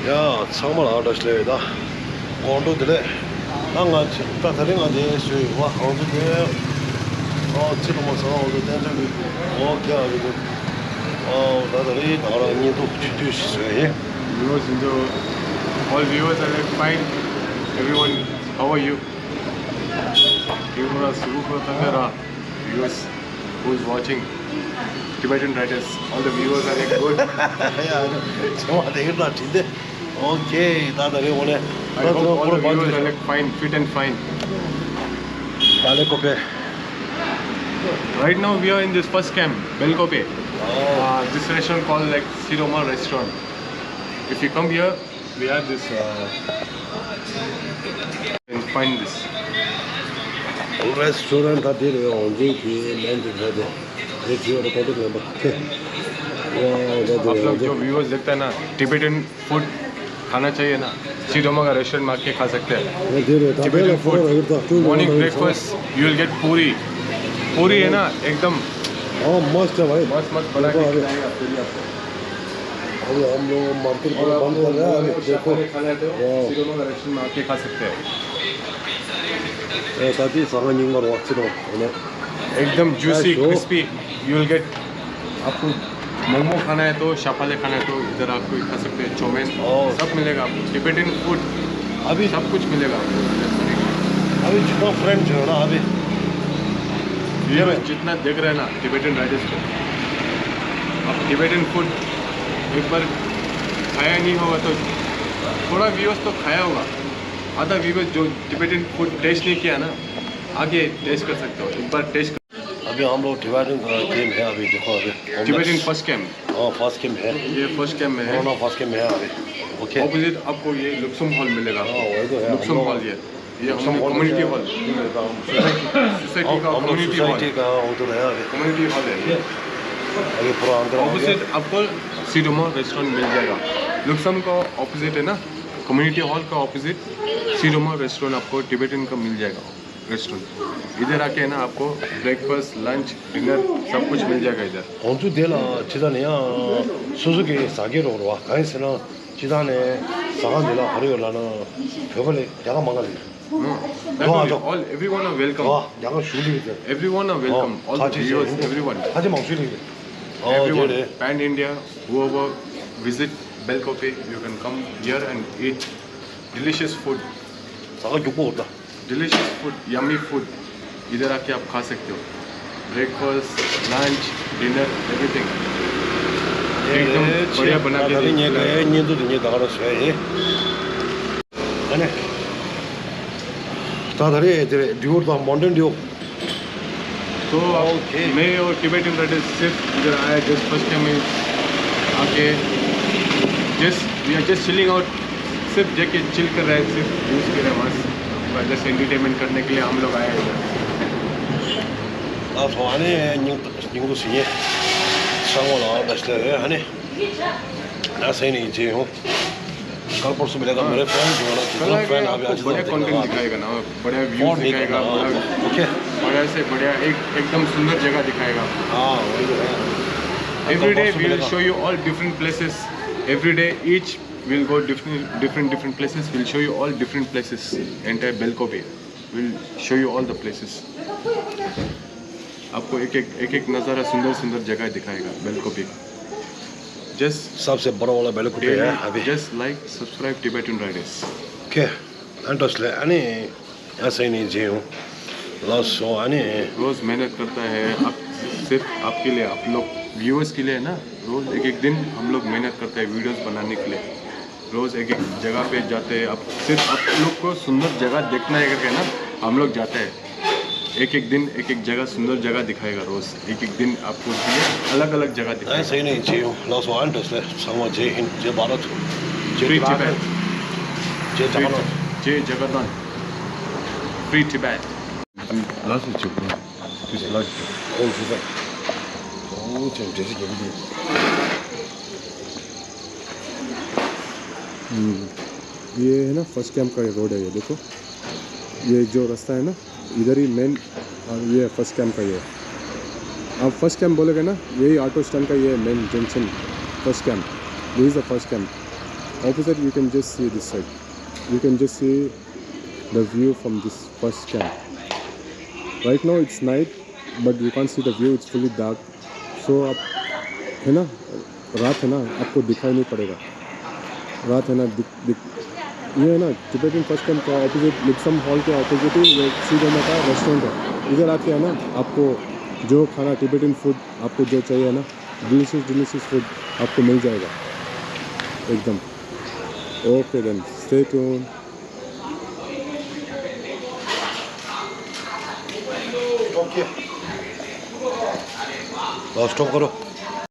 야, 정말 아저씨다. 온도들에 난가 따뜻한 게 수요와 온도들 지금서 오도 된적이 겨울이고 나들이 나라니도 주주시어요. Viewers, all viewers are like fine. Everyone, how are you? Viewers who's watching Tibetan Riders, all the viewers are like good. 야, 정말 되겠다, 진짜. 오케이, 나들이 오늘. I hope all the viewers are like fine, fit and fine. 달래 코페. Right now we are in this first camp, Belkope. This restaurant called like Siroma restaurant. If you come here, we have this. And find this. 레스토랑 다들 언제 뒤에 맨들 해도 내 뒤로 거도 뭐 이렇게. आप लोग जो viewers देखते हैं ना Tibetan food खाना चाहिए ना सीरोमा का रेस्टोरेंट में आके खा सकते हैं Tibetan food morning breakfast you will get पूरी पूरी है ना एकदम मस्त है भाई मस्त मस्त बना के खिलाएगा अभी हम लोग मार्केट को बंद कर रहे हैं अभी देखो खाना है तो सीरोमा का रेस्टोरेंट में आके खा सकते हैं साथी 상한 인간 왔지로 오늘 एकदम juicy crispy you will get आपको मोमो खाना है तो शापाले खाना है तो इधर आपको खा सकते हैं चौमेन सब मिलेगा आपको टिबेटन फूड अभी सब कुछ मिलेगा आपको अभी जितना फ्रेंड है ना अभी ये जितना देख रहे हैं ना टिबेटन राइडर्स को अब टिबेटन फूड एक बार खाया नहीं होगा तो थोड़ा व्यूअर्स तो खाया होगा आधा व्यूअर्स जो टिबेटन फूड टेस्ट नहीं किया ना आगे टेस्ट कर सकते हो एक बार टेस्ट अभी हम लोग टिबेटन गेम है अभी देखो अभी Tibetan first camp first game है ये फर्स्ट कैम्प में है फर्स्ट गेम है अभी ओके ऑपोजिट आपको ये लुक्सम हॉल मिलेगा वही तो है लुक्सम हॉल ये कम्युनिटी हॉल सोसाइटी का कम्युनिटी हॉल का उधर है अभी कम्युनिटी हॉल है अभी पूरा अंदर ऑपोजिट आपको सीरोमा रेस्टोरेंट मिल जाएगा लुक्सम का ऑपोजिट है ना कम्युनिटी हॉल का ऑपोजिट सीरोमा रेस्टोरेंट आपको टिबेटन का मिल जाएगा रेस्टोरेंट इधर आके ना आपको ब्रेकफास्ट लंच डिनर सब कुछ मिल जाएगा इधर 언제 되나 지단이야 수수기 사기로 와 가이스나 지단에 사간들라 하루에 나는 벽을 야가 망가지 all everyone are welcome 와 야가 슈리데 everyone are welcome all the viewers everyone 하지 마 슈리데 everyone pan India whoever visit Belkope you can come here and eat delicious food 사가 죽고 없다 delicious food yummy food इधर आके आप खा सकते हो ब्रेकफास्ट लंच डिनर एवरीथिंग एकदम बढ़िया बना के अने 다들이 듀오도 मॉडर्न 듀오 तो मैं और टिबेटन राइडर्स सिर्फ इधर आया जस्ट फर्स्ट टाइम में आके just we are just chilling out सिर्फ जाके चिल कर रहे हैं सिर्फ यूज़ कर रहे हैं बस जस्ट एंटरटेनमेंट करने के लिए हम लोग आए हैं 나 좋아하네 닝도 시에 상호나 다시래 하네 나 세니 이제 कल परसों मिलेगा मेरे फ्रेंड जो ना फ्रेंड अभी आज बढ़िया कंटेंट दिखाएगा ना बढ़िया व्यूज दिखाएगा ओके बढ़िया से बढ़िया एकदम सुंदर जगह दिखाएगा हाँ वही तो है every day we will show you all different places every day each we'll go different places we'll show you all different places entire Belkope we'll show you all the places आपको एक नज़ारा सुंदर जगह दिखाएगा Belkope just सबसे बड़ा वाला Belkope है अभी just like subscribe Tibetan Riders okay अंतोसले अने ऐसे नहीं जीऊं लासो अने रोज़ मेहनत करता है आप सिर्फ आपके लिए आप लोग व्यूअर्स के लिए ना रोज़ एक दिन हम लोग मेहनत करते हैं वीडियोस बनाने के लिए रोज़ एक जगह पे जाते हैं अब सिर्फ आप लोग को सुंदर जगह देखना है करके ना हम लोग जाते हैं एक दिन एक जगह सुंदर जगह दिखाएगा रोज़ एक दिन आपको अलग अलग जगह दिखाएगा ऐसे नहीं जीऊं लासो अंतोसले समझ जय हिंद जय भारत फ्री टिबेट जय जगन्नाथ फ्री टिबेट लास्ट चुप किस लास्ट ओ सुपर ओ जैसे जल्दी ये है ना फर्स्ट कैंप का ये रोड है ये देखो ये जो रास्ता है ना इधर ही मेन ये फर्स्ट कैंप का ये आप फर्स्ट कैंप बोलेगे ना यही ऑटो स्टैंड का ये main junction first camp this is the first camp opposite you can just see this side. You can just see the view from this first camp. Right now it's night, but you can't see the view. It's fully dark. So आप है ना, रात है ना, आपको दिखाई नहीं पड़ेगा. रात है ना, ये है ना टिबेटन फर्स्ट कैंप का ऑपोजिट लिप्सम हॉल के ऑपोजिट ही ये सीधे का रेस्टोरेंट है. इधर आके है ना आपको जो खाना टिबेटन फूड आपको जो चाहिए ना, डिलीशियस फूड आपको मिल जाएगा एकदम. Okay then, stay tuned. Stop करो.